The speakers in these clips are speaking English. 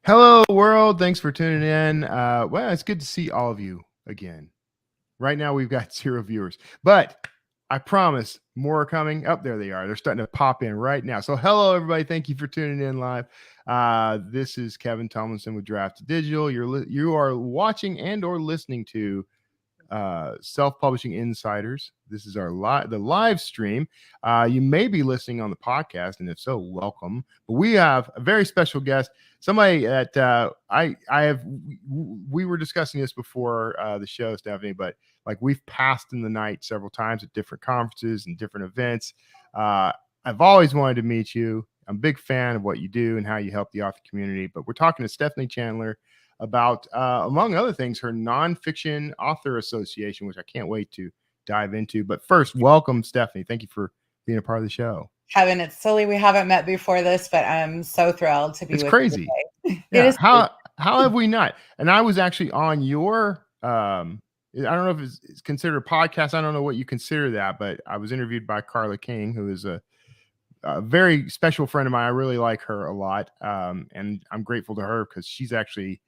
Hello, world. Thanks for tuning in. Well, it's good to see all of you again. Right now, we've got 0 viewers, but I promise more are coming. Up there they are. They're starting to pop in right now. So, hello, everybody. Thank you for tuning in live. This is Kevin Tomlinson with Draft Digital. You are watching and or listening to Self-Publishing Insiders. This is our the live stream. You may be listening on the podcast, and if so, welcome. But we have a very special guest, somebody that we were discussing this before the show, Stephanie, but like we've passed in the night several times at different conferences and different events. I've always wanted to meet you. I'm a big fan of what you do and how you help the author community. But we're talking to Stephanie Chandler about, among other things, her Nonfiction Author Association, which I can't wait to dive into. But first, welcome, Stephanie. Thank you for being a part of the show. Kevin, it's silly we haven't met before this, but I'm so thrilled to be with you. It's crazy. Today. Yeah. It is how have we not? And I was actually on your I don't know if it's considered a podcast. I don't know what you consider that, but I was interviewed by Carla King, who is a very special friend of mine. I really like her a lot. And I'm grateful to her because she's actually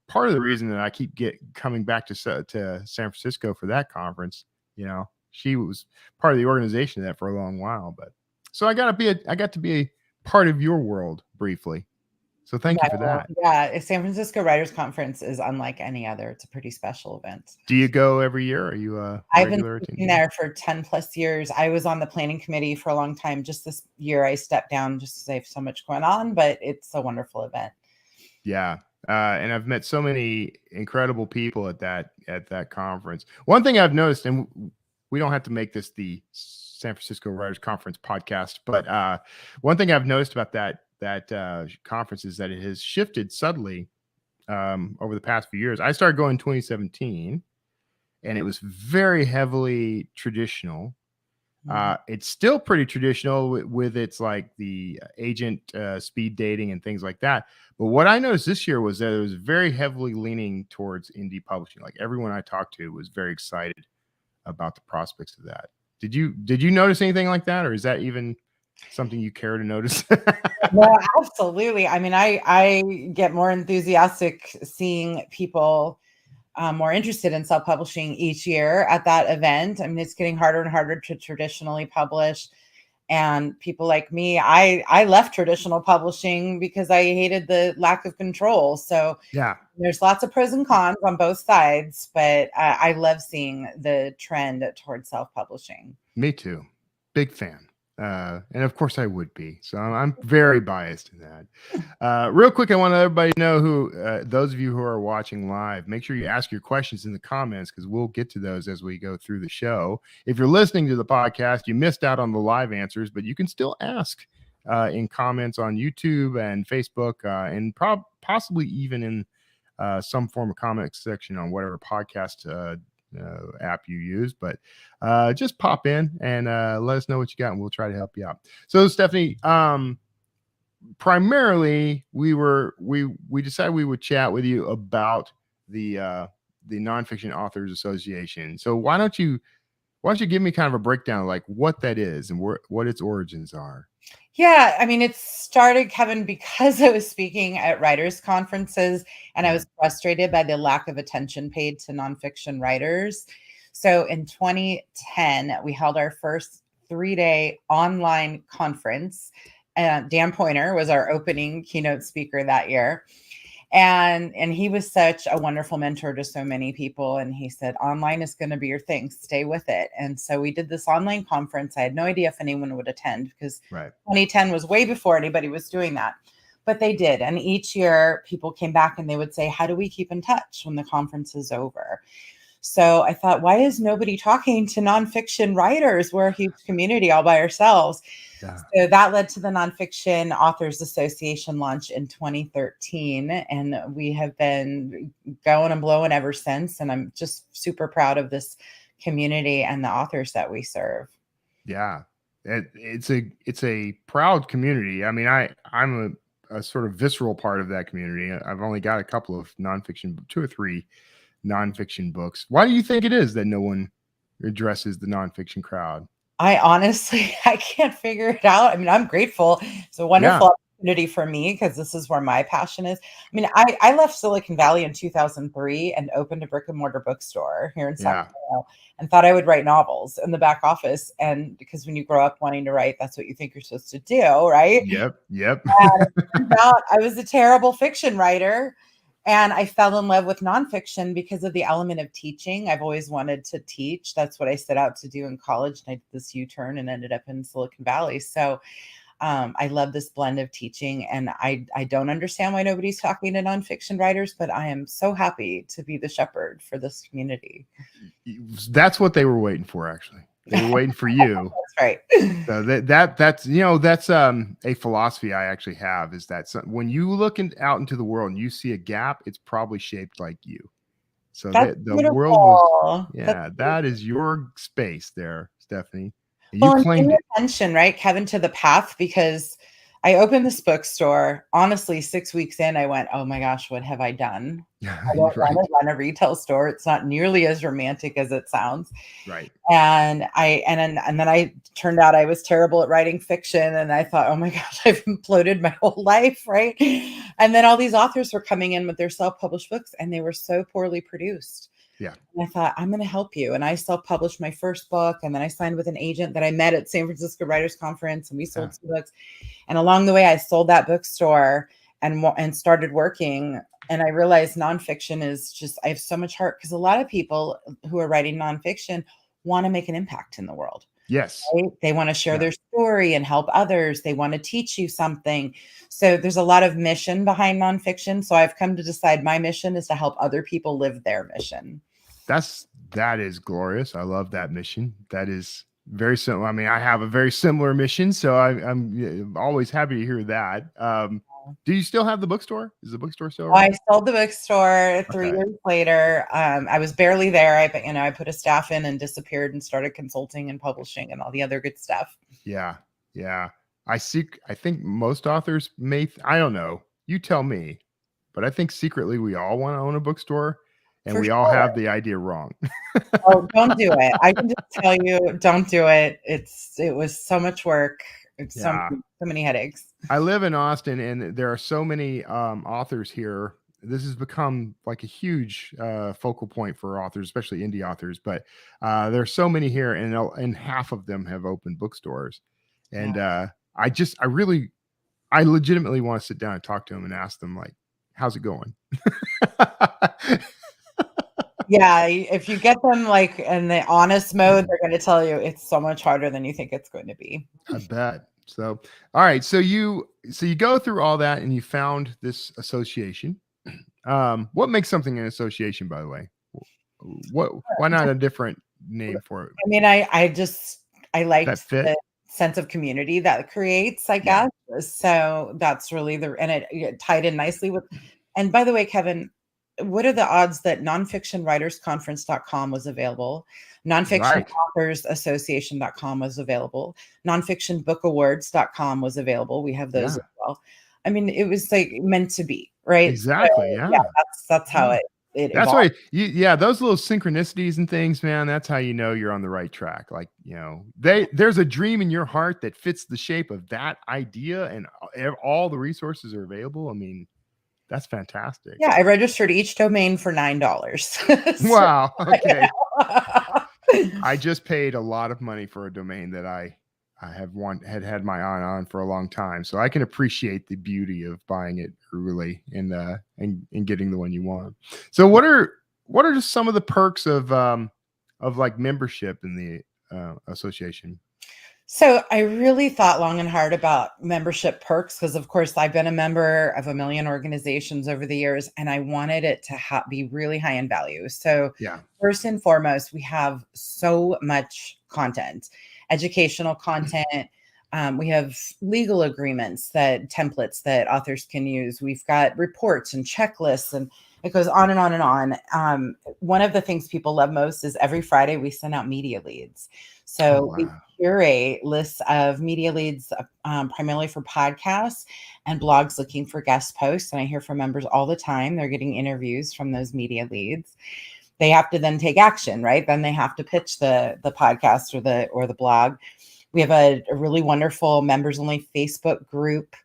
part of the reason that I keep coming back to San Francisco for that conference. You know, she was part of the organization of that for a long while, but so I got to be a part of your world briefly. So thank you for that. Yeah, San Francisco Writers Conference is unlike any other. It's a pretty special event. Do you go every year? Are you a I've been there for 10 plus years. I was on the planning committee for a long time. Just this year I stepped down just because I have so much going on, but it's a wonderful event. Yeah. And I've met so many incredible people at that conference. One thing I've noticed, and we don't have to make this the San Francisco Writers Conference podcast, but one thing I've noticed about that conference is that it has shifted subtly over the past few years. I started going in 2017, and it was very heavily traditional. It's still pretty traditional with its like the agent speed dating and things like that. But what I noticed this year was that it was very heavily leaning towards indie publishing. Like everyone I talked to was very excited about the prospects of that. Did you notice anything like that, or is that even something you care to notice? No, absolutely. I mean, I get more enthusiastic seeing people more interested in self-publishing each year at that event. I mean, it's getting harder and harder to traditionally publish. And people like me, I left traditional publishing because I hated the lack of control. So yeah, there's lots of pros and cons on both sides, but I love seeing the trend towards self-publishing. Me too. Big fan. And of course I would be. So I'm very biased in that. Real quick, I want everybody to know who, those of you who are watching live, make sure you ask your questions in the comments because we'll get to those as we go through the show. If you're listening to the podcast, you missed out on the live answers, but you can still ask in comments on YouTube and Facebook and possibly even in some form of comment section on whatever podcast app you use, but just pop in and let us know what you got and we'll try to help you out. So Stephanie, primarily we decided we would chat with you about the Nonfiction Authors Association. So why don't you give me kind of a breakdown of like what that is and what its origins are? Yeah, I mean, it started, Kevin, because I was speaking at writers' conferences and I was frustrated by the lack of attention paid to nonfiction writers. So in 2010, we held our first 3-day online conference. Dan Poynter was our opening keynote speaker that year. And he was such a wonderful mentor to so many people. And he said, online is going to be your thing. Stay with it. And so we did this online conference. I had no idea if anyone would attend because 2010 was way before anybody was doing that. But they did. And each year people came back and they would say, how do we keep in touch when the conference is over? So I thought, why is nobody talking to nonfiction writers? We're a huge community all by ourselves. Yeah. So that led to the Nonfiction Authors Association launch in 2013. And we have been going and blowing ever since. And I'm just super proud of this community and the authors that we serve. Yeah, it's a proud community. I mean, I'm a sort of visceral part of that community. I've only got a couple of nonfiction, 2 or 3 nonfiction books. Why do you think it is that no one addresses the nonfiction crowd? I honestly, I can't figure it out. I mean, I'm grateful. It's a wonderful opportunity for me because this is where my passion is. I mean, I left Silicon Valley in 2003 and opened a brick and mortar bookstore here in Yeah. Sacramento and thought I would write novels in the back office. And because when you grow up wanting to write, that's what you think you're supposed to do, right? Yep. And it turns out I was a terrible fiction writer. And I fell in love with nonfiction because of the element of teaching. I've always wanted to teach. That's what I set out to do in college. And I did this U-turn and ended up in Silicon Valley. So I love this blend of teaching. And I don't understand why nobody's talking to nonfiction writers, but I am so happy to be the shepherd for this community. That's what they were waiting for, actually. They were waiting for you. That's right. So that's that's a philosophy I actually have, is that when you look out into the world and you see a gap, it's probably shaped like you. So the world was, that is your space there, Stephanie. And you claimed it. Attention, right, Kevin, to the path, because I opened this bookstore. Honestly, 6 weeks in, I went, oh my gosh, what have I done? I don't want to run a retail store. It's not nearly as romantic as it sounds. Right. And then I turned out I was terrible at writing fiction. And I thought, oh my gosh, I've imploded my whole life. Right. And then all these authors were coming in with their self-published books and they were so poorly produced. Yeah. And I thought, I'm going to help you. And I self-published my first book. And then I signed with an agent that I met at San Francisco Writers Conference. And we sold 2 books. And along the way, I sold that bookstore and started working. And I realized nonfiction is just, I have so much heart, because a lot of people who are writing nonfiction want to make an impact in the world. Yes. Right? They want to share their story and help others. They want to teach you something. So there's a lot of mission behind nonfiction. So I've come to decide my mission is to help other people live their mission. That is glorious. I love that mission. That is very similar. I mean, I have a very similar mission, so I'm always happy to hear that. Do you still have the bookstore? Is the bookstore still around? I sold the bookstore 3 years later. I was barely there. I put a staff in and disappeared and started consulting and publishing and all the other good stuff. Yeah. I think most authors I don't know. You tell me, but I think secretly we all want to own a bookstore. And we all have the idea wrong. Oh, don't do it. I can just tell you, don't do it. It was so much work. It's so many headaches. I live in Austin, and there are so many authors here. This has become like a huge focal point for authors, especially indie authors. But there are so many here, and half of them have opened bookstores. And I legitimately want to sit down and talk to them and ask them, like, how's it going? Yeah, if you get them like in the honest mode, they're going to tell you it's so much harder than you think it's going to be. I bet. So, all right. So you go through all that and you found this association. What makes something an association, by the way? Why not a different name for it? I mean, I liked the sense of community that it creates, I guess. So that's really and it tied in nicely with, and by the way, Kevin, what are the odds that nonfictionwritersconference.com was available? Nonfiction Authors Association.com was available. Nonfictionbookawards.com was available. We have those as well. I mean, it was like meant to be, right? Exactly. So, that's how it that's why those little synchronicities and things, man, that's how you know you're on the right track. Like, there's a dream in your heart that fits the shape of that idea, and all the resources are available. I mean, that's fantastic. Yeah, I registered each domain for $9. Wow. Okay. I just paid a lot of money for a domain that I had my eye on for a long time, so I can appreciate the beauty of buying it early and getting the one you want. So what are just some of the perks of like membership in the association? So I really thought long and hard about membership perks because, of course, I've been a member of a million organizations over the years, and I wanted it to be really high in value. So first and foremost, we have so much content, educational content. We have legal agreements, templates that authors can use. We've got reports and checklists, and it goes on and on and on. One of the things people love most is every Friday we send out media leads. So we curate lists of media leads primarily for podcasts and blogs looking for guest posts. And I hear from members all the time. They're getting interviews from those media leads. They have to then take action, right? Then they have to pitch the podcast or the blog. We have a really wonderful members only Facebook group.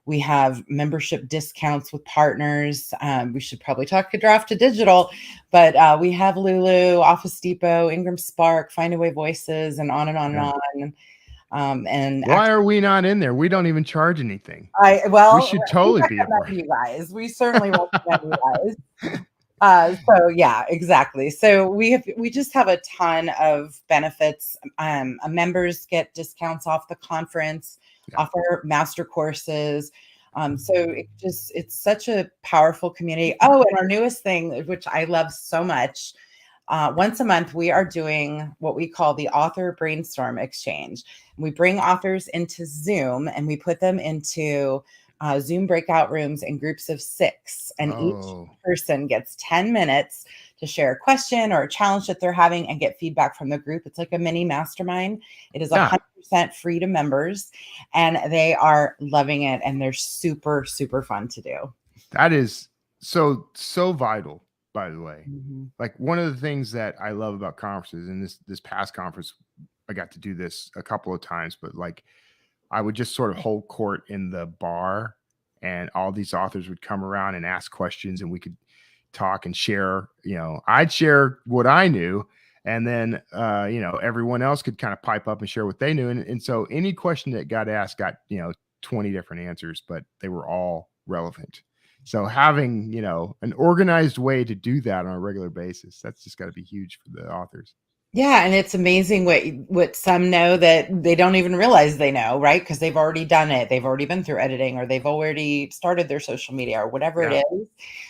We have membership discounts with partners. We should probably talk Draft to Digital, but we have Lulu, Office Depot, Ingram Spark, Findaway Voices, and on and on and on. And why are we not in there? We don't even charge anything. We should totally be a part. You guys. We certainly recommend you guys. So yeah, exactly. So we just have a ton of benefits. Members get discounts off the conference, offer master courses. So it's such a powerful community. Oh, and our newest thing, which I love so much, once a month, we are doing what we call the author brainstorm exchange. We bring authors into Zoom and we put them into Zoom breakout rooms in groups of 6. And each person gets 10 minutes to share a question or a challenge that they're having and get feedback from the group. It's like a mini mastermind. It is 100% free to members and they are loving it. And they're super, super fun to do. That is so vital. By the way, like one of the things that I love about conferences, and this past conference, I got to do this a couple of times, but like I would just sort of hold court in the bar and all these authors would come around and ask questions and we could talk and share, I'd share what I knew. And then, everyone else could kind of pipe up and share what they knew. And so any question that got asked got, 20 different answers, but they were all relevant. So having, an organized way to do that on a regular basis, that's just got to be huge for the authors. Yeah. And it's amazing what some know that they don't even realize they know, right? Because they've already done it. They've already been through editing or they've already started their social media or whatever it is.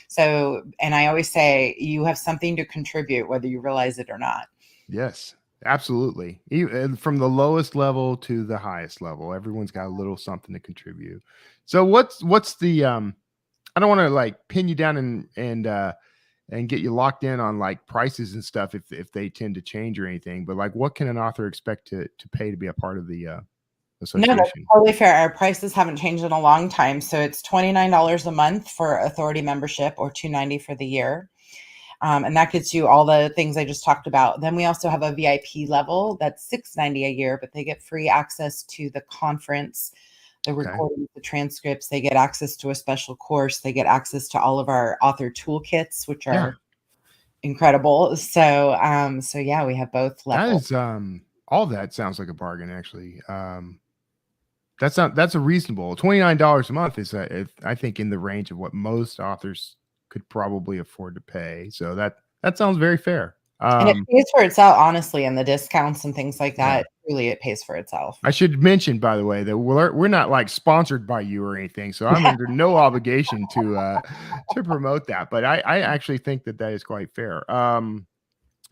So, and I always say you have something to contribute, whether you realize it or not. Yes, absolutely. Even from the lowest level to the highest level, everyone's got a little something to contribute. So what's the, I don't want to like pin you down and get you locked in on like prices and stuff if they tend to change or anything. But like, what can an author expect to pay to be a part of the association? No, that's totally fair. Our prices haven't changed in a long time, so it's $29 a month for Authority membership or $290 for the year, and that gets you all the things I just talked about. Then we also have a VIP level that's $690 a year, but they get free access to the conference. The recordings, the transcripts, they get access to a special course. They get access to all of our author toolkits, which are incredible. So, yeah, we have both levels. That is, all that sounds like a bargain, actually. That's a reasonable $29 a month is, I think, in the range of what most authors could probably afford to pay. So that sounds very fair. And it pays for itself, honestly, and the discounts and things like that. Really, it pays for itself. I should mention, by the way, that we're not like sponsored by you or anything, so I'm under no obligation to promote that. But I actually think that is quite fair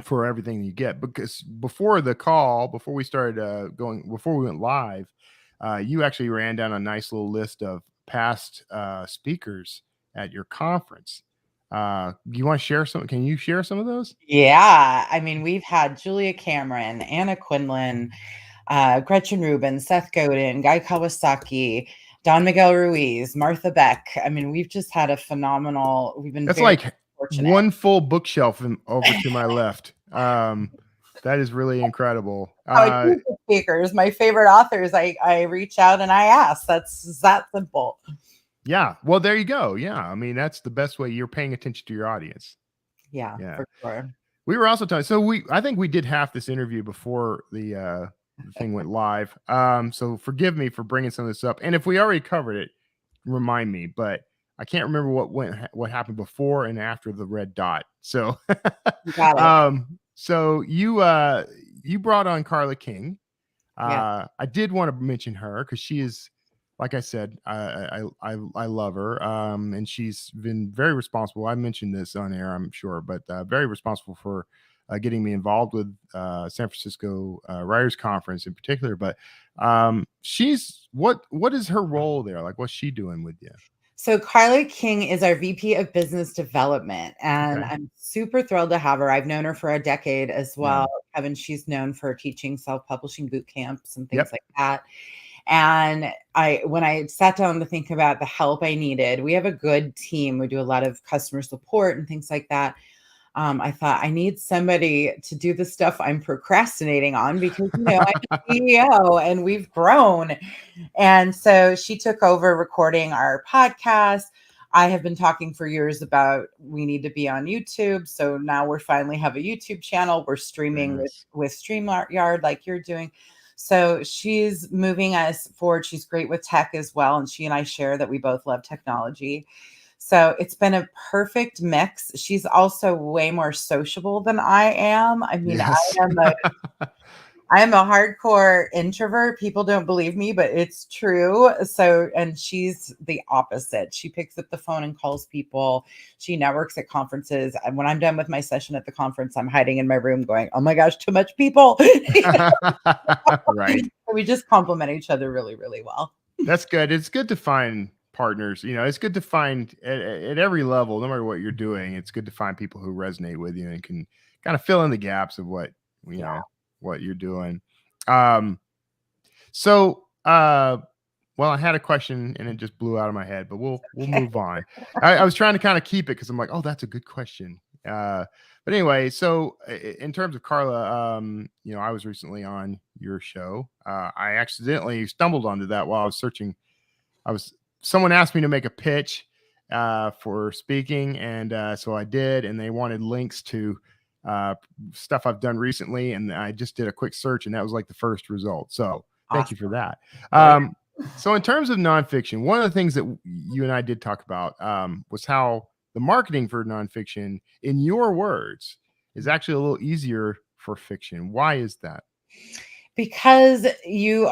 for everything you get. Because before the call, before we started before we went live, you actually ran down a nice little list of past speakers at your conference. You want to share some? Can you share some of those? Yeah. I mean, we've had Julia Cameron, Anna Quinlan, Gretchen Rubin, Seth Godin, Guy Kawasaki, Don Miguel Ruiz, Martha Beck. I mean, we've just had a phenomenal, that's like fortunate. One full bookshelf over to my left. That is really incredible. Speakers, my favorite authors, I reach out and I ask. That's that simple. Yeah. Well, there you go. Yeah. I mean, that's the best way. You're paying attention to your audience. Yeah. For sure. We were also talking. So I think we did half this interview before the thing went live. So forgive me for bringing some of this up. And if we already covered it, remind me, but I can't remember what happened before and after the red dot. So, you got it. So you brought on Carla King. I did want to mention her because she is, like I said, I love her. And she's been very responsible. I mentioned this on air, I'm sure, but very responsible for getting me involved with San Francisco Writers Conference in particular. But she's what is her role there? Like, what's she doing with you? So Carla King is our VP of Business Development, and I'm super thrilled to have her. I've known her for a decade as well. Kevin, she's known for teaching self-publishing boot camps and things like that. And when I sat down to think about the help I needed, we have a good team. We do a lot of customer support and things like that. I thought I need somebody to do the stuff I'm procrastinating on because, I'm a CEO and we've grown. And so she took over recording our podcast. I have been talking for years about we need to be on YouTube. So now we finally have a YouTube channel. We're streaming with StreamYard like you're doing. So she's moving us forward. She's great with tech as well. And she and I share that we both love technology. So it's been a perfect mix. She's also way more sociable than I am. I mean, Yes. I am a hardcore introvert. People don't believe me, but it's true. So, and she's the opposite. She picks up the phone and calls people. She networks at conferences. And when I'm done with my session at the conference, I'm hiding in my room going, oh my gosh, too much people. Right. We just complement each other really, really well. That's good. It's good to find partners. It's good to find at every level, no matter what you're doing. It's good to find people who resonate with you and can kind of fill in the gaps of what, what you're doing. Well, I had a question and it just blew out of my head, but we'll move on. I was trying to kind of keep it because I'm like, oh, that's a good question. But anyway, so in terms of Carla, I was recently on your show. I accidentally stumbled onto that while I was searching. Someone asked me to make a pitch for speaking, and so I did, and they wanted links to stuff I've done recently, and I just did a quick search, and that was like the first result. So thank you for that. So in terms of nonfiction, one of the things that you and I did talk about was how the marketing for nonfiction, in your words, is actually a little easier for fiction. Why is that? Because you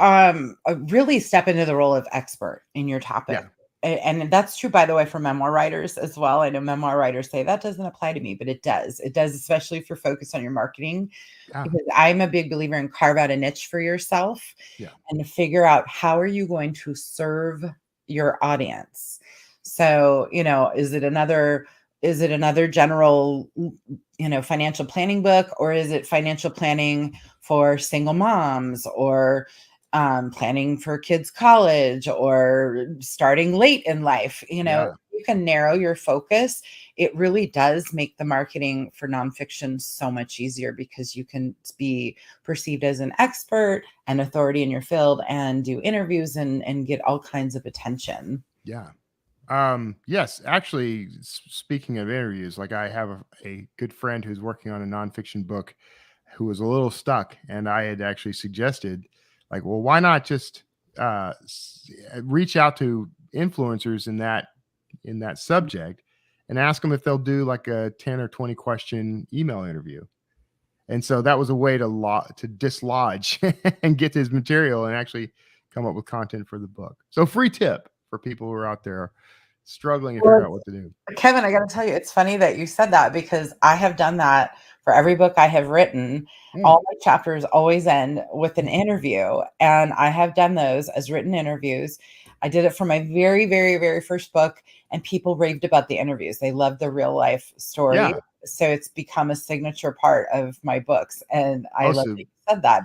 really step into the role of expert in your topic. Yeah. And that's true, by the way, for memoir writers as well. I know memoir writers say that doesn't apply to me, but it does. It does, especially if you're focused on your marketing. Yeah. Because I'm a big believer in carve out a niche for yourself and to figure out how are you going to serve your audience. So, is it another general, financial planning book, or is it financial planning for single moms, or planning for kids' college, or starting late in life? You can narrow your focus. It really does make the marketing for nonfiction so much easier because you can be perceived as an expert and authority in your field and do interviews and get all kinds of attention. Yeah. Yes, actually, speaking of interviews, like I have a good friend who's working on a nonfiction book who was a little stuck, and I had actually suggested, like, well, why not just reach out to influencers in that subject and ask them if they'll do like a 10 or 20 question email interview. And so that was a way to dislodge and get his material and actually come up with content for the book. So free tip for people who are out there struggling to figure out what to do. Kevin, I got to tell you, it's funny that you said that because I have done that for every book I have written. All my chapters always end with an interview, and I have done those as written interviews. I did it for my very, very, very first book, and people raved about the interviews. They loved the real life story. Yeah. So it's become a signature part of my books. And I love that you said that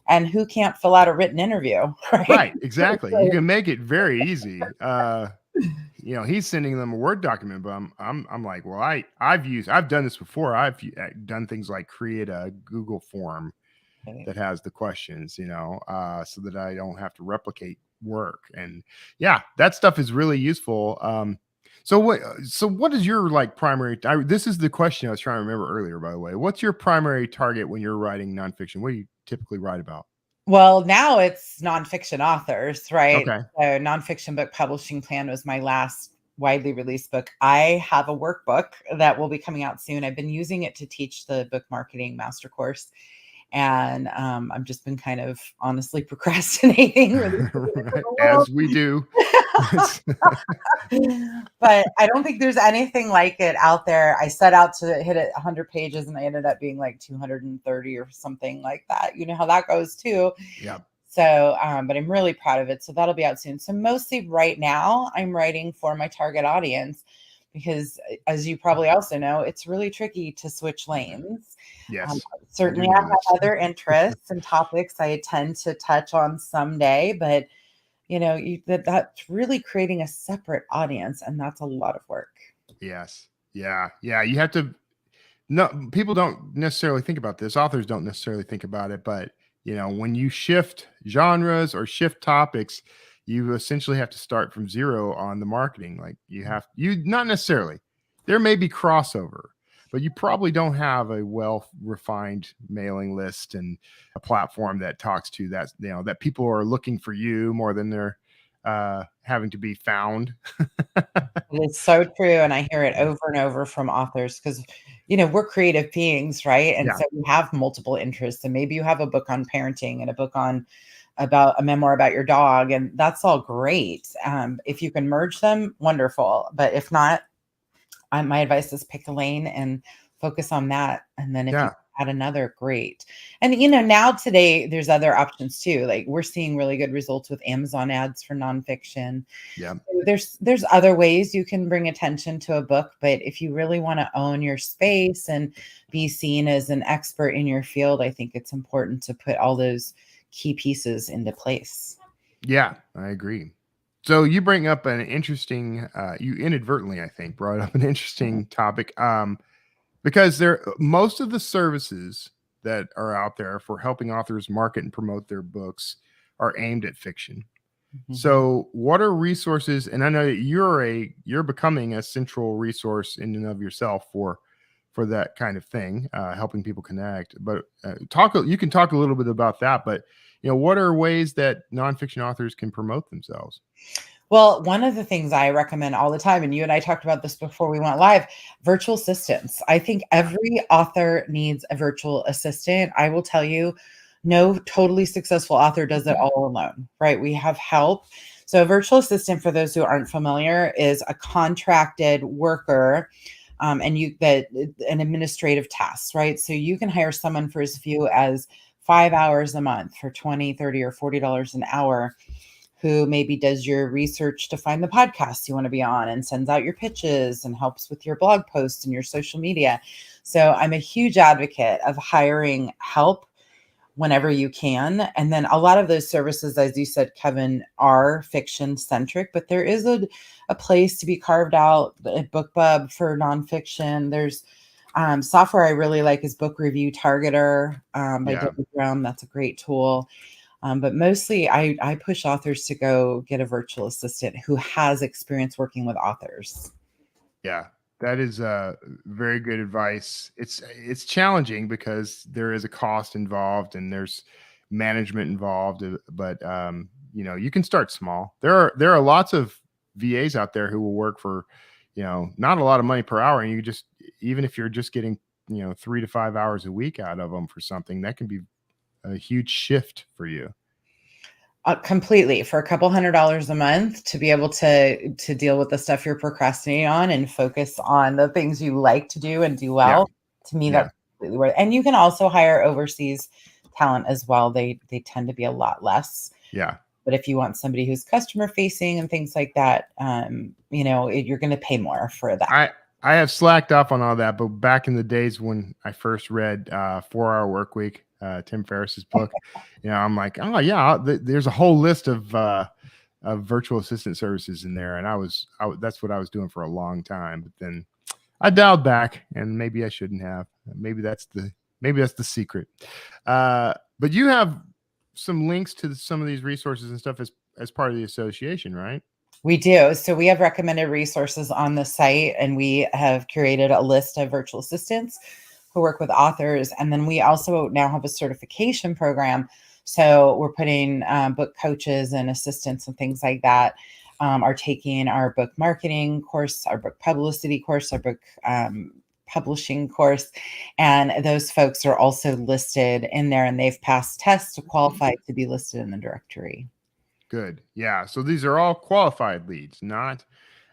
and who can't fill out a written interview? Right, exactly. You can make it very easy. He's sending them a Word document, but I'm like, well, I've done this before. I've done things like create a Google form that has the questions, so that I don't have to replicate work. And yeah, that stuff is really useful. So what is your primary, this is the question I was trying to remember earlier, by the way. What's your primary target when you're writing nonfiction? What do you typically write about? Well, now it's nonfiction authors, right? Okay. So Nonfiction Book Publishing Plan was my last widely released book. I have a workbook that will be coming out soon. I've been using it to teach the book marketing master course. And I've just been kind of honestly procrastinating. As we do. But I don't think there's anything like it out there. I set out to hit it 100 pages and I ended up being like 230 or something like that. You know how that goes too. Yeah. So, but I'm really proud of it. So that'll be out soon. So mostly right now I'm writing for my target audience because, as you probably also know, it's really tricky to switch lanes. Yes. Certainly I have other interests and topics I tend to touch on someday, but that's really creating a separate audience, and that's a lot of work. Yes. Yeah. Yeah. You have to no, people don't necessarily think about this. Authors don't necessarily think about it, but when you shift genres or shift topics, you essentially have to start from zero on the marketing. Like you not necessarily, there may be crossover, but you probably don't have a well refined mailing list and a platform that talks to that, that people are looking for you more than they're having to be found. It's so true. And I hear it over and over from authors because, we're creative beings, right? And Yeah. so we have multiple interests. And maybe you have a book on parenting and a book on about a memoir about your dog. And that's all great. If you can merge them, wonderful. But if not, my advice is pick a lane and focus on that. And then if you add another, great. And, now today there's other options too. Like we're seeing really good results with Amazon ads for nonfiction. Yeah. There's other ways you can bring attention to a book, but if you really want to own your space and be seen as an expert in your field, I think it's important to put all those key pieces into place. Yeah, I agree. So you bring up an interesting, you inadvertently, I think, brought up an interesting topic, because most of the services that are out there for helping authors market and promote their books are aimed at fiction. Mm-hmm. So what are resources? And I know that you're becoming a central resource in and of yourself for that kind of thing, helping people connect. But you can talk a little bit about that. But what are ways that nonfiction authors can promote themselves? Well, one of the things I recommend all the time, and you and I talked about this before we went live, virtual assistants. I think every author needs a virtual assistant. I will tell you, no totally successful author does it all alone, right? We have help. So a virtual assistant, for those who aren't familiar, is a contracted worker and an administrative task, right? So you can hire someone for as few as 5 hours a month for $20, $30, or $40 an hour, who maybe does your research to find the podcasts you want to be on and sends out your pitches and helps with your blog posts and your social media. So I'm a huge advocate of hiring help whenever you can. And then a lot of those services, as you said, Kevin, are fiction centric, but there is a place to be carved out at BookBub for nonfiction. There's software I really like is Book Review Targeter by David Brown. That's a great tool. But mostly I push authors to go get a virtual assistant who has experience working with authors. Yeah, that is very good advice. It's challenging because there is a cost involved and there's management involved, but you can start small. There are lots of VAs out there who will work for, not a lot of money per hour. And even if you're just getting, 3 to 5 hours a week out of them for something, that can be a huge shift for you. Completely. For a couple $100 a month to be able to deal with the stuff you're procrastinating on and focus on the things you like to do and do well. To me, that's completely worth it. And you can also hire overseas talent as well. They tend to be a lot less. Yeah. But if you want somebody who's customer facing and things like that, you're going to pay more for that. I have slacked off on all that, but back in the days when I first read 4 Hour Workweek, Tim Ferriss's book, I'm like, oh yeah, there's a whole list of virtual assistant services in there, and that's what I was doing for a long time. But then I dialed back, and maybe I shouldn't have. Maybe that's the secret. But you have some links to some of these resources and stuff as part of the association, right? We do. So we have recommended resources on the site, and we have curated a list of virtual assistants who work with authors. And then we also now have a certification program. So we're putting book coaches and assistants and things like that are taking our book marketing course, our book publicity course, our book publishing course. And those folks are also listed in there, and they've passed tests to qualify to be listed in the directory. Good. Yeah. So these are all qualified leads, not,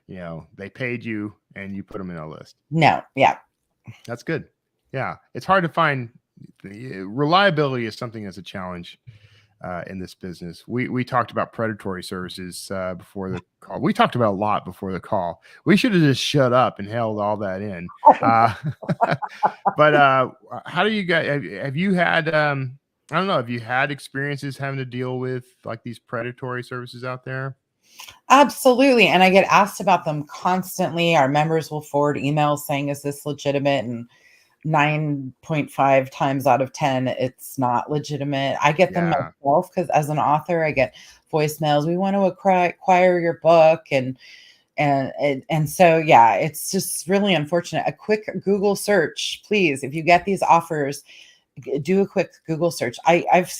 they paid you and you put them in a list. No. Yeah. That's good. Yeah. It's hard to find. Reliability is something that's a challenge in this business. We talked about predatory services before the call. We talked about a lot before the call. We should have just shut up and held all that in. But how do you guys, have you had, I don't know, have you had experiences having to deal with like these predatory services out there? Absolutely. And I get asked about them constantly. Our members will forward emails saying, is this legitimate? And 9.5 times out of 10, it's not legitimate. I get them Yeah. myself because as an author, I get voicemails. We want to acquire your book, and so yeah, it's just really unfortunate. A quick Google search, please. If you get these offers, do a quick Google search. I've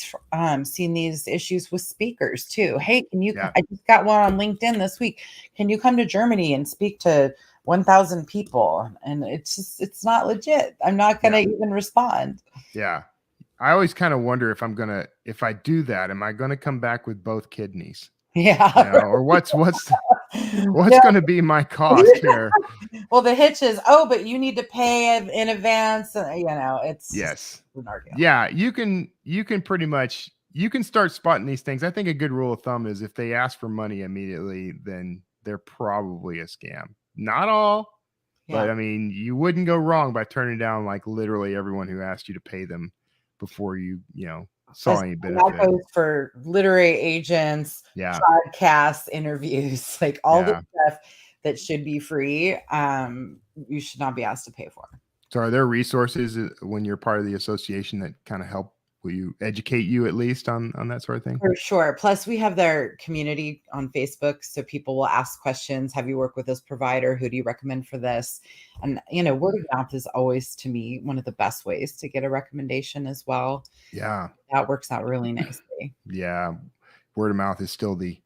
seen these issues with speakers too. Hey, can you? Yeah. I just got one on LinkedIn this week. Can you come to Germany and speak to 1,000 people? And it's not legit. I'm not going to even respond. Yeah. I always kind of wonder if I do that, am I going to come back with both kidneys? Yeah. You know, or what's Yeah. going to be my cost here? Well, the hitch is, but you need to pay in advance. It's Yes. an argument. Yeah, you can pretty much start spotting these things. I think a good rule of thumb is if they ask for money immediately, then they're probably a scam. Not all, but I mean, you wouldn't go wrong by turning down like literally everyone who asked you to pay them before you saw any benefit. That goes for literary agents, podcasts, interviews, like all the stuff that should be free. You should not be asked to pay for. So are there resources when you're part of the association that kind of help? Will you educate you at least on that sort of thing? For sure. Plus, we have their community on Facebook, so people will ask questions. Have you worked with this provider? Who do you recommend for this? And word of mouth is always, to me, one of the best ways to get a recommendation as well. Yeah, that works out really nicely. Yeah, word of mouth is still the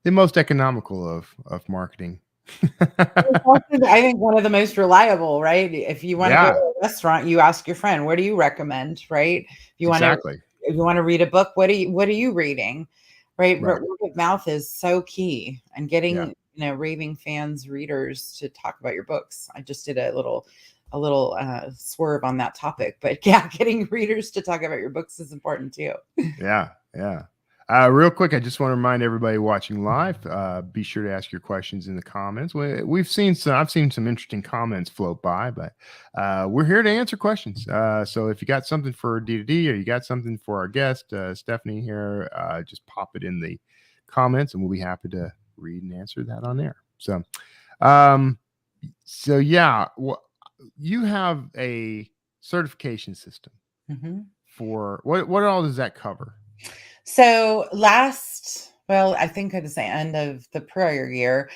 most economical of marketing. I think one of the most reliable, right? If you want to go to a restaurant, you ask your friend, what do you recommend, right? If you want to read a book, what are you reading, right? Word of mouth is so key, and getting raving fans, readers to talk about your books. I just did a little swerve on that topic, but yeah, getting readers to talk about your books is important too. Yeah. Real quick, I just want to remind everybody watching live, be sure to ask your questions in the comments. I've seen some interesting comments float by, but we're here to answer questions. So if you got something for D2D or you got something for our guest, Stephanie here, just pop it in the comments and we'll be happy to read and answer that on there. So yeah, you have a certification system for what all does that cover? So I think at the end of the prior year,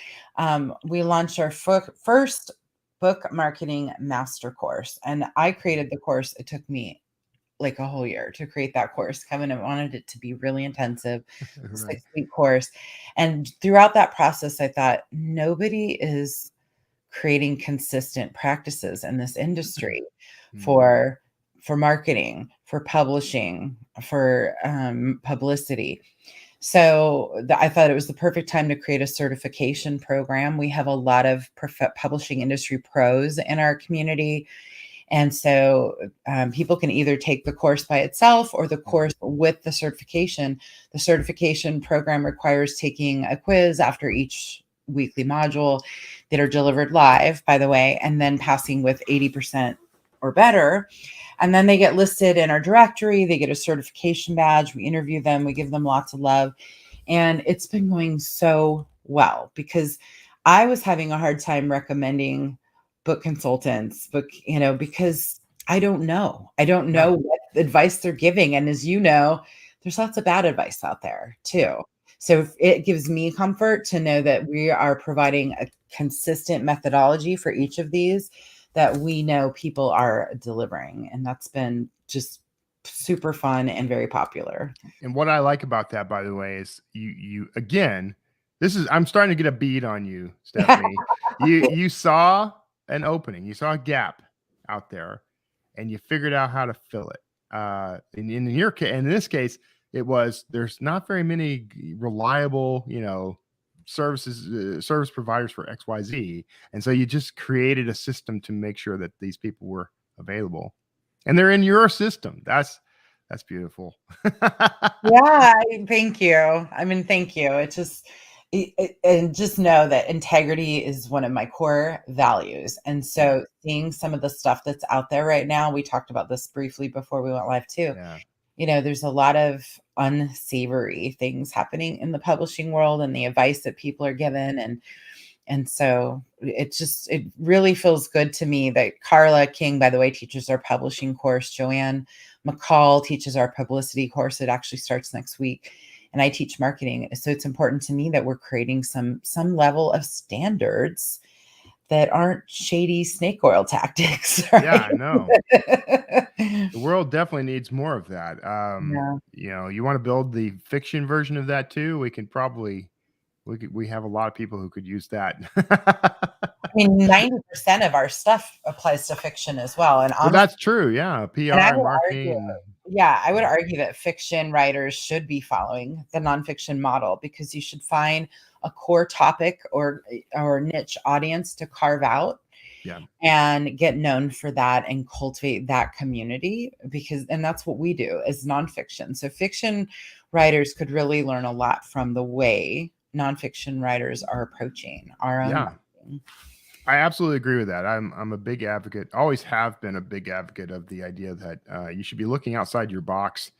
we launched our first book marketing master course. And I created the course. It took me like a whole year to create that course. Kevin wanted it to be really intensive, 6-week course. And throughout that process, I thought nobody is creating consistent practices in this industry for marketing, for publishing, for publicity. So I thought it was the perfect time to create a certification program. We have a lot of publishing industry pros in our community. And so people can either take the course by itself or the course with the certification. The certification program requires taking a quiz after each weekly module that are delivered live, by the way, and then passing with 80% or better. And then they get listed in our directory. They get a certification badge. We interview them. We give them lots of love. And it's been going so well because I was having a hard time recommending book consultants, because I don't know. I don't know what advice they're giving. And as you know, there's lots of bad advice out there too. So it gives me comfort to know that we are providing a consistent methodology for each of these that we know people are delivering. And that's been just super fun and very popular. And what I like about that, by the way, is you again, I'm starting to get a bead on you, Stephanie. you saw an opening, you saw a gap out there, and you figured out how to fill it. In this case, it was there's not very many reliable, service providers for XYZ, and so you just created a system to make sure that these people were available, and they're in your system. That's beautiful. Yeah, thank you. I mean, thank you. And just know that integrity is one of my core values. And so seeing some of the stuff that's out there right now, we talked about this briefly before we went live too. There's a lot of unsavory things happening in the publishing world and the advice that people are given. And so it really feels good to me that Carla King, by the way, teaches our publishing course. Joanne McCall teaches our publicity course. It actually starts next week. And I teach marketing. So it's important to me that we're creating some level of standards that aren't shady snake oil tactics. Right? Yeah, I know. The world definitely needs more of that. Yeah. You know, you want to build the fiction version of that too? We can probably we have a lot of people who could use that. I mean, 90% of our stuff applies to fiction as well. And Well, honestly, that's true. Yeah, PR and I and would marketing. argue, I would argue that fiction writers should be following the nonfiction model, because you should find a core topic or niche audience to carve out Yeah. and get known for that and cultivate that community, and that's what we do as nonfiction. So fiction writers could really learn a lot from the way nonfiction writers are approaching our own marketing. I absolutely agree with that. I'm a big advocate, always have been a big advocate of the idea that you should be looking outside your box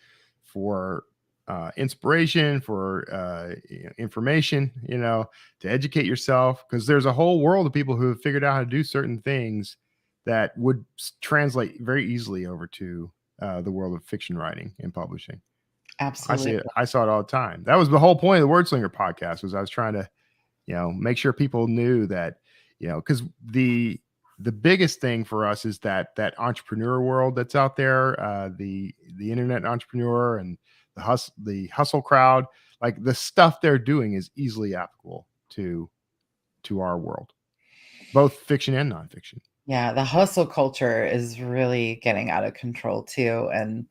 for inspiration, for information, to educate yourself, because there's a whole world of people who have figured out how to do certain things that would translate very easily over to the world of fiction writing and publishing. Absolutely. I saw it all the time. That was the whole point of the Wordslinger podcast, was I was trying to, make sure people knew that, because the biggest thing for us is that entrepreneur world that's out there, the internet entrepreneur and the hustle crowd, like the stuff they're doing is easily applicable to our world, both fiction and nonfiction. Yeah, the hustle culture is really getting out of control too. And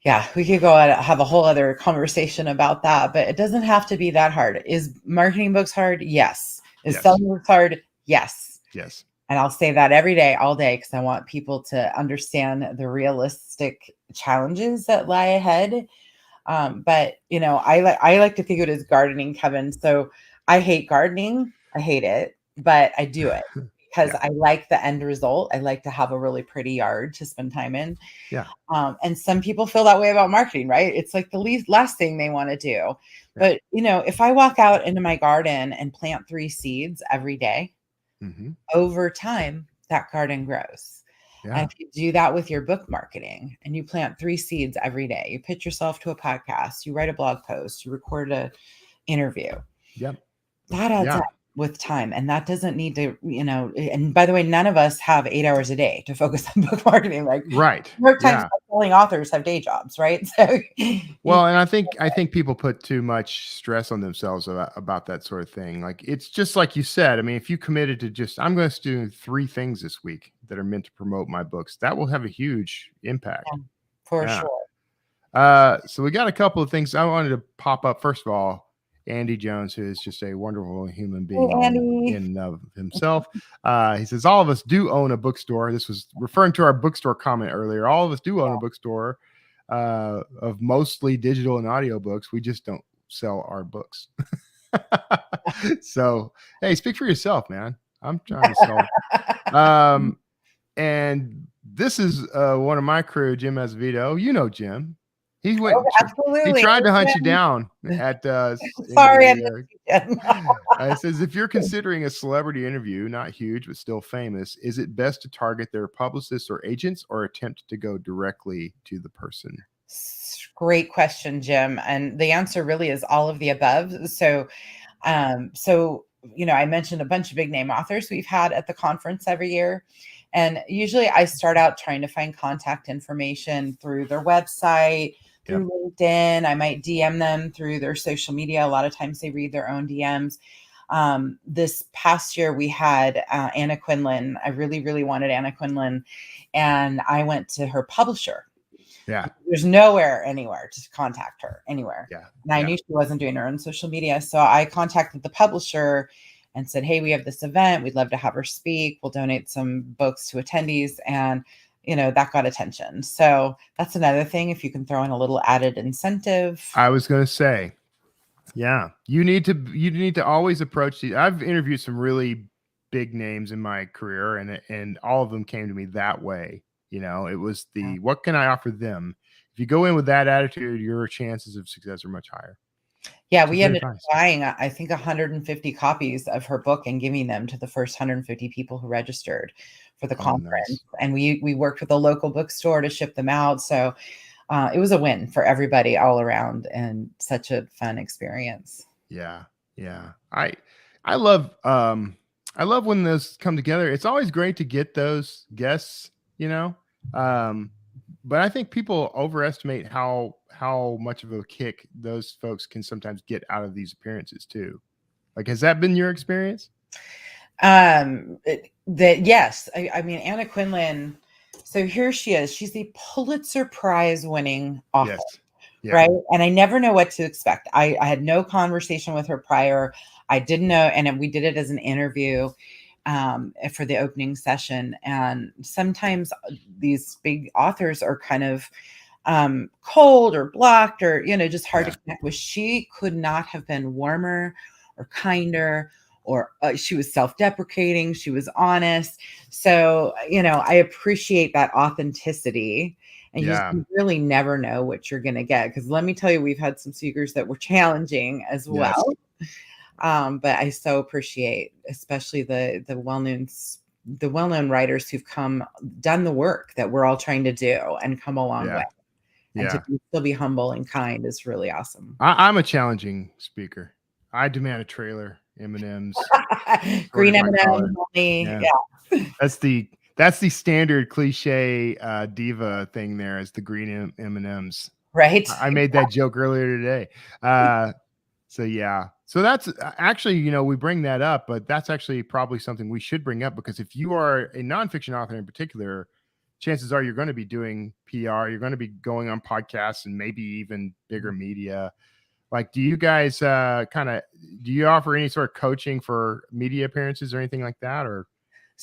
yeah, we could go and have a whole other conversation about that, but it doesn't have to be that hard. Is marketing books hard? Yes. Is selling books hard? Yes. Yes. And I'll say that every day, all day, because I want people to understand the realistic challenges that lie ahead. But I like to think of it as gardening, Kevin. So I hate gardening. I hate it, but I do it because I like the end result. I like to have a really pretty yard to spend time in. Yeah. And some people feel that way about marketing, right? It's like the last thing they want to do. Yeah. But, if I walk out into my garden and plant 3 seeds every day, over time, that garden grows. Yeah. And if you do that with your book marketing and you plant 3 seeds every day, you pitch yourself to a podcast, you write a blog post, you record an interview. Yep. That adds up with time. And that doesn't need to, and by the way, none of us have 8 hours a day to focus on book marketing. Like, right. New York Times bestselling authors have day jobs, right? So, well, and I think people put too much stress on themselves about that sort of thing. Like, it's just like you said. I mean, if you committed to I'm going to do 3 things this week that are meant to promote my books, that will have a huge impact. Yeah, for sure. So we got a couple of things I wanted to pop up. First of all, Andy Jones, who is just a wonderful human being in of himself. He says, all of us do own a bookstore. This was referring to our bookstore comment earlier. All of us do own a bookstore of mostly digital and audiobooks. We just don't sell our books. So, hey, speak for yourself, man. I'm trying to sell. And this is one of my crew, Jim Azevedo. Jim. He went. Absolutely. He tried to hunt you down at. Sorry, it says, if you're considering a celebrity interview, not huge but still famous, is it best to target their publicists or agents, or attempt to go directly to the person? Great question, Jim. And the answer really is all of the above. So, I mentioned a bunch of big name authors we've had at the conference every year. And usually I start out trying to find contact information through their website, through LinkedIn. I might DM them through their social media. A lot of times they read their own DMs. This past year we had Anna Quinlan. I really, really wanted Anna Quinlan. And I went to her publisher. Yeah. There's nowhere, anywhere to contact her anywhere. Yeah. And I knew she wasn't doing her own social media. So I contacted the publisher and said, hey, we have this event. We'd love to have her speak. We'll donate some books to attendees. And, that got attention. So that's another thing. If you can throw in a little added incentive. I was going to say, yeah, you need to always approach these. I've interviewed some really big names in my career, and all of them came to me that way. It was what can I offer them? If you go in with that attitude, your chances of success are much higher. Yeah, Some we good ended up advice. buying, I think, 150 copies of her book and giving them to the first 150 people who registered for the Oh, conference. nice. And we worked with a local bookstore to ship them out. So it was a win for everybody all around, and such a fun experience. Yeah. Yeah. I love I love when those come together. It's always great to get those guests, you know. Um but I think people overestimate how much of a kick those folks can sometimes get out of these appearances too. Like, has that been your experience? That yes, I mean Anna Quinlan. So here she is. She's the Pulitzer Prize winning author, Yes. Yeah. right? And I never know what to expect. I had no conversation with her prior. I didn't know, and we did it as an interview for the opening session. And sometimes these big authors are kind of cold or blocked, or just hard to connect with. She could not have been warmer or kinder, or she was self-deprecating, she was honest. So I appreciate that authenticity, and Yeah. you really never know what you're going to get, because let me tell you, we've had some speakers that were challenging as Yes. well. But I so appreciate, especially the well-known writers who've done the work that we're all trying to do and come a long way. Yeah. And to Yeah. still be humble and kind is really awesome. I'm a challenging speaker. I demand a trailer, M&Ms, Green sorted by M&Ms color. only. Yeah. Yeah. That's the standard cliche diva thing there, is the green M&Ms. Right. I made that joke earlier today. So yeah. So that's actually, we bring that up, but that's actually probably something we should bring up, because if you are a nonfiction author in particular, chances are you're going to be doing PR, you're going to be going on podcasts and maybe even bigger media. Like, do you guys do you offer any sort of coaching for media appearances or anything like that? Or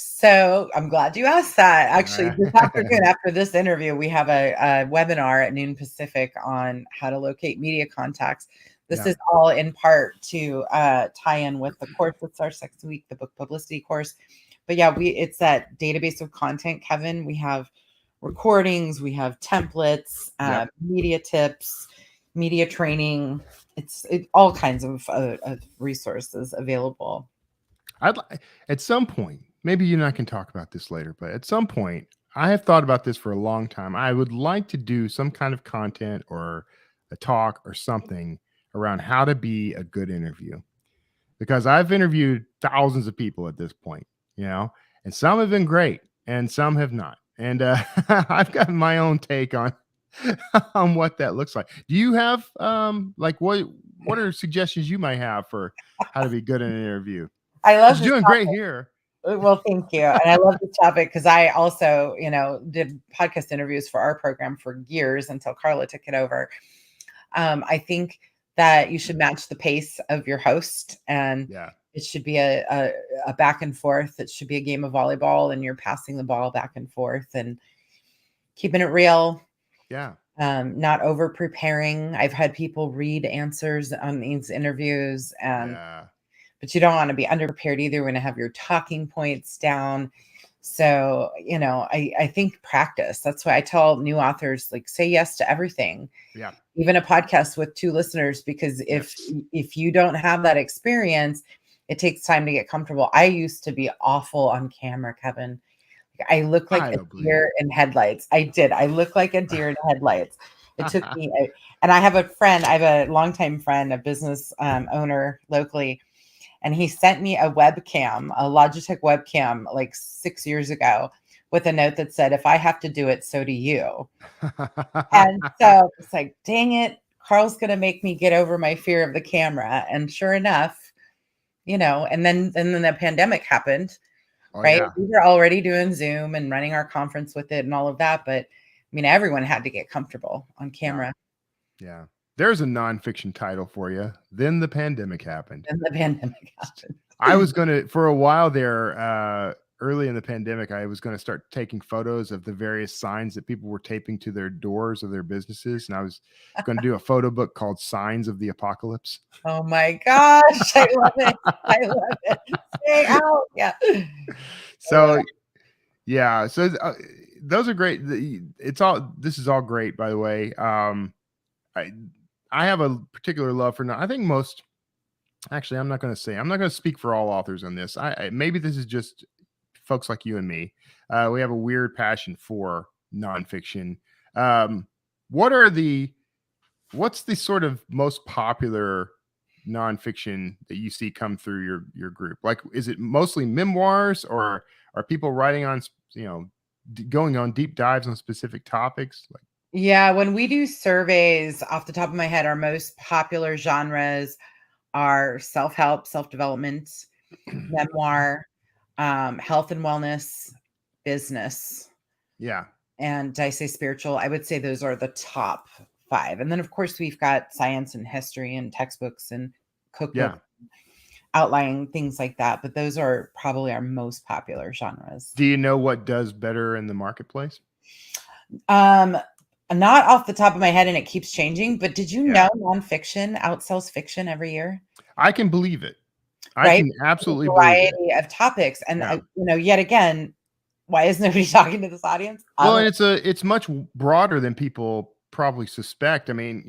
So I'm glad you asked that. Actually, this afternoon after this interview, we have a webinar at noon Pacific on how to locate media contacts. This is all in part to tie in with the course that's our 6-week, the book publicity course. But yeah, it's that database of content, Kevin. We have recordings, we have templates, media tips, media training. It's all kinds of resources available. At some point, maybe you and I can talk about this later, but at some point, I have thought about this for a long time. I would like to do some kind of content or a talk or something around how to be a good interview, because I've interviewed thousands of people at this point, and some have been great and some have not. And I've got my own take on on what that looks like. Do you have like what are suggestions you might have for how to be good in an interview? I love You're this doing topic. great here. Well, thank you. And I love this topic because I also, did podcast interviews for our program for years until Carla took it over. I think that you should match the pace of your host, and it should be a back and forth. It should be a game of volleyball, and you're passing the ball back and forth and keeping it real. Yeah. Not over preparing. I've had people read answers on these interviews, but you don't want to be underprepared either. You want to have your talking points down. So, I think practice. That's why I tell new authors, like, say yes to everything. Yeah. Even a podcast with 2 listeners, because if you don't have that experience, it takes time to get comfortable. I used to be awful on camera, Kevin. I look like a deer in headlights. I did. I look like a deer in headlights. It took me, and I have a longtime friend, a business owner locally, and he sent me a webcam, a Logitech webcam, like 6 years ago, with a note that said, "If I have to do it, so do you." And so it's like, dang it, Carl's going to make me get over my fear of the camera. And sure enough, and then the pandemic happened. Right. Yeah. We were already doing Zoom and running our conference with it and all of that. But I mean, everyone had to get comfortable on camera. Yeah. There's a nonfiction title for you. Then the pandemic happened. I was going to, for a while there, early in the pandemic, I was going to start taking photos of the various signs that people were taping to their doors of their businesses. And I was going to do a photo book called Signs of the Apocalypse. Oh my gosh. I love it. I love it. Stay out. Yeah. So, yeah. So those are great. This is all great, by the way. I have a particular love for I think most. Actually, I'm not going to speak for all authors on this. Maybe this is just folks like you and me. We have a weird passion for nonfiction. Um, what are the what's the sort of most popular nonfiction that you see come through your group? Like, is it mostly memoirs, or are people writing on, going on deep dives on specific topics? Like, Yeah, when we do surveys, off the top of my head, our most popular genres are self-help, self-development, memoir, health and wellness, business, yeah, and did I say spiritual? I would say those are the top 5. And then, of course, we've got science and history and textbooks and yeah. cookbooks, outlining things like that. But those are probably our most popular genres. Do you know what does better in the marketplace? Not off the top of my head, and it keeps changing. But did you Yeah. know nonfiction outsells fiction every year? I can believe it. I Right? can A absolutely believe it. variety of topics. And, Yeah. yet again, why is nobody talking to this audience? Well, and it's much broader than people probably suspect. I mean,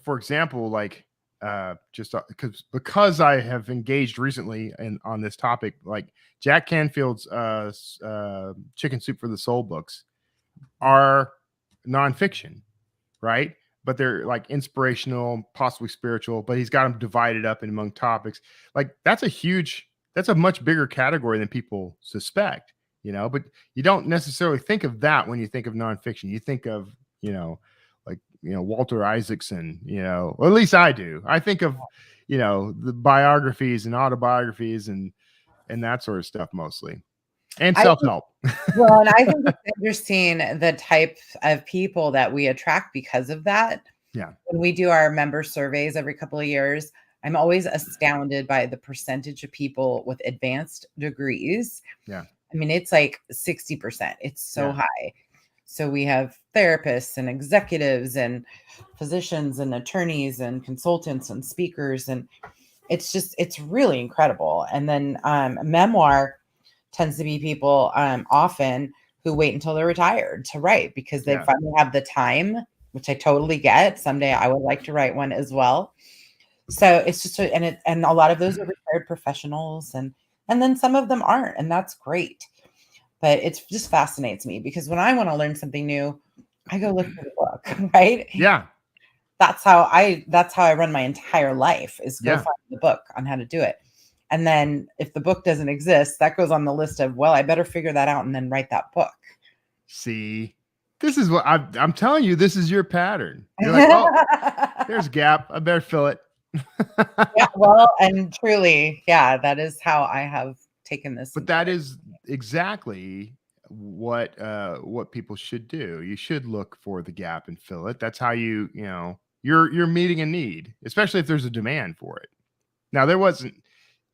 for example, like just because I have engaged recently on this topic, like Jack Canfield's Chicken Soup for the Soul books are nonfiction, right? But they're like inspirational, possibly spiritual, but he's got them divided up in among topics. Like that's a much bigger category than people suspect, but you don't necessarily think of that when you think of nonfiction. You think of, like, Walter Isaacson, or at least I do. I think of, the biographies and autobiographies and that sort of stuff mostly. And self-help. Well, and I think it's interesting the type of people that we attract because of that. Yeah. When we do our member surveys every couple of years, I'm always astounded by the percentage of people with advanced degrees. Yeah. I mean, it's like 60%. It's so Yeah. high. So we have therapists and executives and physicians and attorneys and consultants and speakers. And it's really incredible. And then memoir tends to be people often who wait until they're retired to write because they finally have the time, which I totally get. Someday I would like to write one as well. So it's just, and a lot of those are retired professionals, and then some of them aren't, and that's great. But it just fascinates me because when I want to learn something new, I go look for the book, right? Yeah. That's how I run my entire life, is go find the book on how to do it. And then if the book doesn't exist, that goes on the list of, well, I better figure that out and then write that book. See, this is what I'm telling you. This is your pattern. You're like, oh, there's a gap. I better fill it. Yeah, well, and truly, yeah, that is how I have taken this. But that is exactly what people should do. You should look for the gap and fill it. That's how you're meeting a need, especially if there's a demand for it. Now, there wasn't.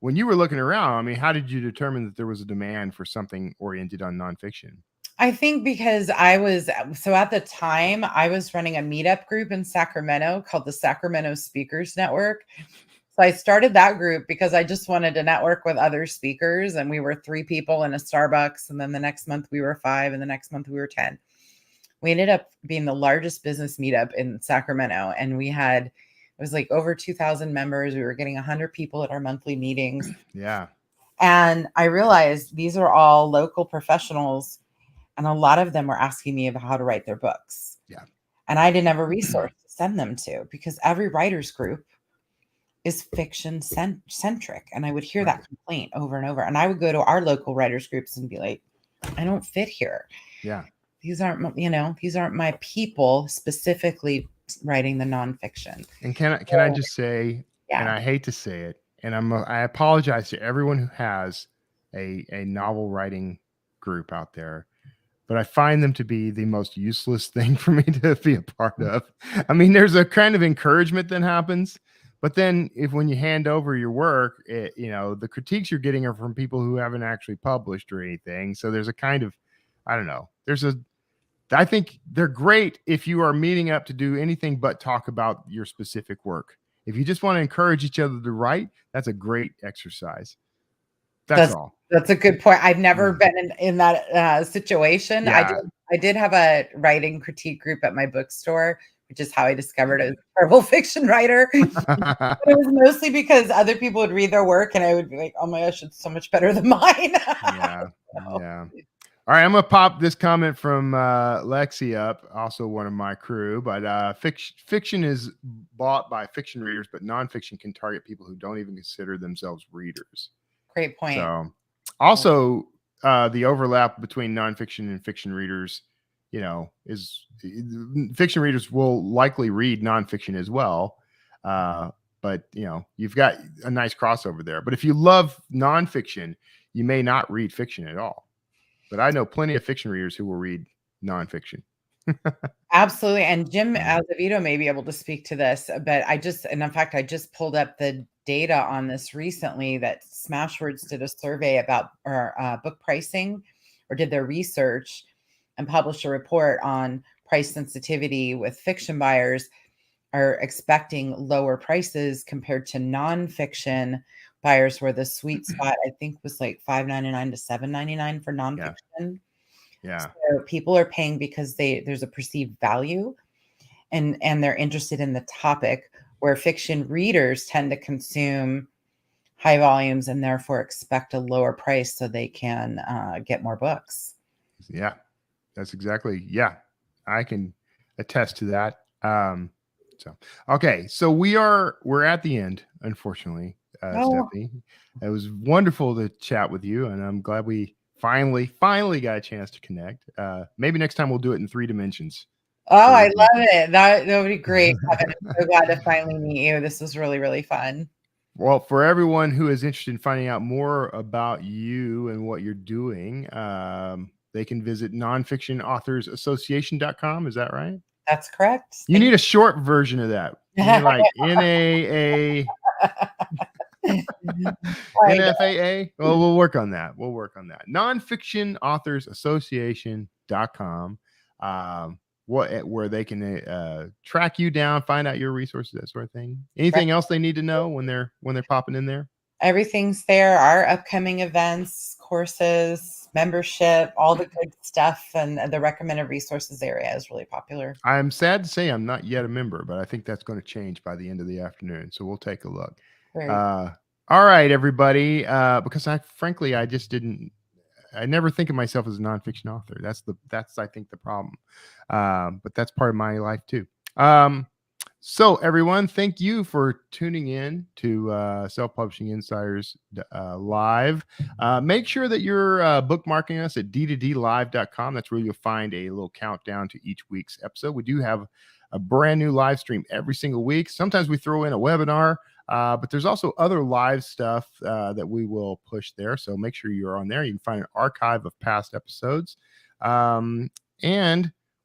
When you were looking around, I mean, how did you determine that there was a demand for something oriented on nonfiction? I think because at the time I was running a meetup group in Sacramento called the Sacramento Speakers Network. So I started that group because I just wanted to network with other speakers, and we were 3 people in a Starbucks. And then the next month we were 5, and the next month we were 10. We ended up being the largest business meetup in Sacramento. And it was like over 2,000 members. We were getting 100 people at our monthly meetings. Yeah. And I realized these are all local professionals, and a lot of them were asking me about how to write their books. Yeah. And I didn't have a resource to send them to because every writer's group is fiction centric. And I would hear that complaint over and over. And I would go to our local writers groups and be like, I don't fit here. Yeah. These aren't my people specifically writing the nonfiction. And can I just say, and I hate to say it, and I apologize to everyone who has a novel writing group out there, but I find them to be the most useless thing for me to be a part of. I mean, there's a kind of encouragement that happens, but then when you hand over your work, the critiques you're getting are from people who haven't actually published or anything. So there's a kind of, I don't know, I think they're great if you are meeting up to do anything but talk about your specific work. If you just want to encourage each other to write, that's a great exercise. That's all. That's a good point. I've never been in that situation. Yeah. I did have a writing critique group at my bookstore which is how I discovered I was a terrible fiction writer. But it was mostly because other people would read their work and I would be like, oh my gosh, it's so much better than mine. Yeah. Yeah. All right, I'm gonna pop this comment from Lexi up, also one of my crew. But fiction is bought by fiction readers, but nonfiction can target people who don't even consider themselves readers. Great point. So, also the overlap between nonfiction and fiction readers, is fiction readers will likely read nonfiction as well. But you've got a nice crossover there. But if you love nonfiction, you may not read fiction at all. But I know plenty of fiction readers who will read nonfiction. Absolutely. And Jim Azevedo may be able to speak to this, but in fact, I just pulled up the data on this recently that Smashwords did a survey about book pricing, or did their research and published a report on price sensitivity with fiction buyers are expecting lower prices compared to nonfiction buyers, where the sweet spot I think was like $5.99 to $7.99 for nonfiction. Yeah. So people are paying because there's a perceived value and they're interested in the topic, where fiction readers tend to consume high volumes and therefore expect a lower price so they can get more books. Yeah, that's exactly. Yeah, I can attest to that. So we're at the end, unfortunately. Stephanie, it was wonderful to chat with you, and I'm glad we finally got a chance to connect. Maybe next time we'll do it in 3 dimensions. Oh, I love it. That would be great. I'm so glad to finally meet you. This was really, really fun. Well, for everyone who is interested in finding out more about you and what you're doing, they can visit nonfictionauthorsassociation.com. Is that right? That's correct. You need a short version of that. You need like NAA. NFAA. Well, we'll work on that. Nonfictionauthorsassociation.com. Where they can track you down, find out your resources, that sort of thing. Anything else they need to know when they're popping in there? Everything's there. Our upcoming events, courses, membership, all the good stuff, and the recommended resources area is really popular. I'm sad to say I'm not yet a member, but I think that's going to change by the end of the afternoon. So we'll take a look. All right, everybody. Because I never think of myself as a nonfiction author. That's I think the problem. But that's part of my life too. So everyone, thank you for tuning in to Self-Publishing Insiders Live. Make sure that you're bookmarking us at d2dlive.com. That's where you'll find a little countdown to each week's episode. We do have a brand new live stream every single week. Sometimes we throw in a webinar, but there's also other live stuff that we will push there. So make sure you're on there. You can find an archive of past episodes. And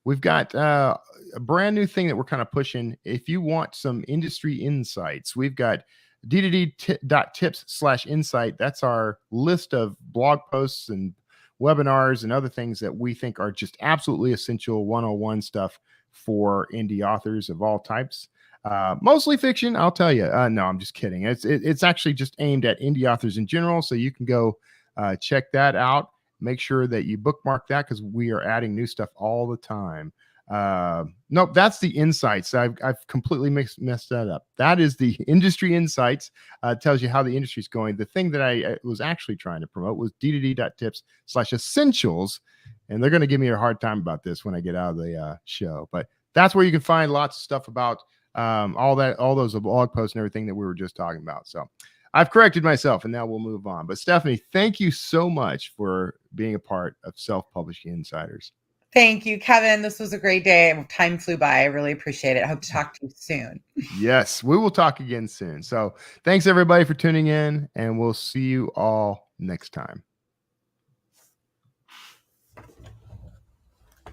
we've got a brand new thing that we're kind of pushing. If you want some industry insights, we've got d2d.tips/insight. That's our list of blog posts and webinars and other things that we think are just absolutely essential 101 stuff for indie authors of all types. Mostly fiction, I'll tell you. No, I'm just kidding. It's actually just aimed at indie authors in general. So you can go check that out. Make sure that you bookmark that, because we are adding new stuff all the time. Nope, that's the insights. I've completely messed that up. That is the industry insights. Tells you how the industry is going. The thing that I was actually trying to promote was d2d.tips/essentials. And they're going to give me a hard time about this when I get out of the show. But that's where you can find lots of stuff about all those blog posts and everything that we were just talking about. So I've corrected myself, and now we'll move on. But Stephanie, thank you so much for being a part of Self-Publishing Insiders. Thank you, Kevin. This was a great day. Time flew by. I really appreciate it. I hope to talk to you soon. Yes, we will talk again soon. So thanks, everybody, for tuning in, and we'll see you all next time.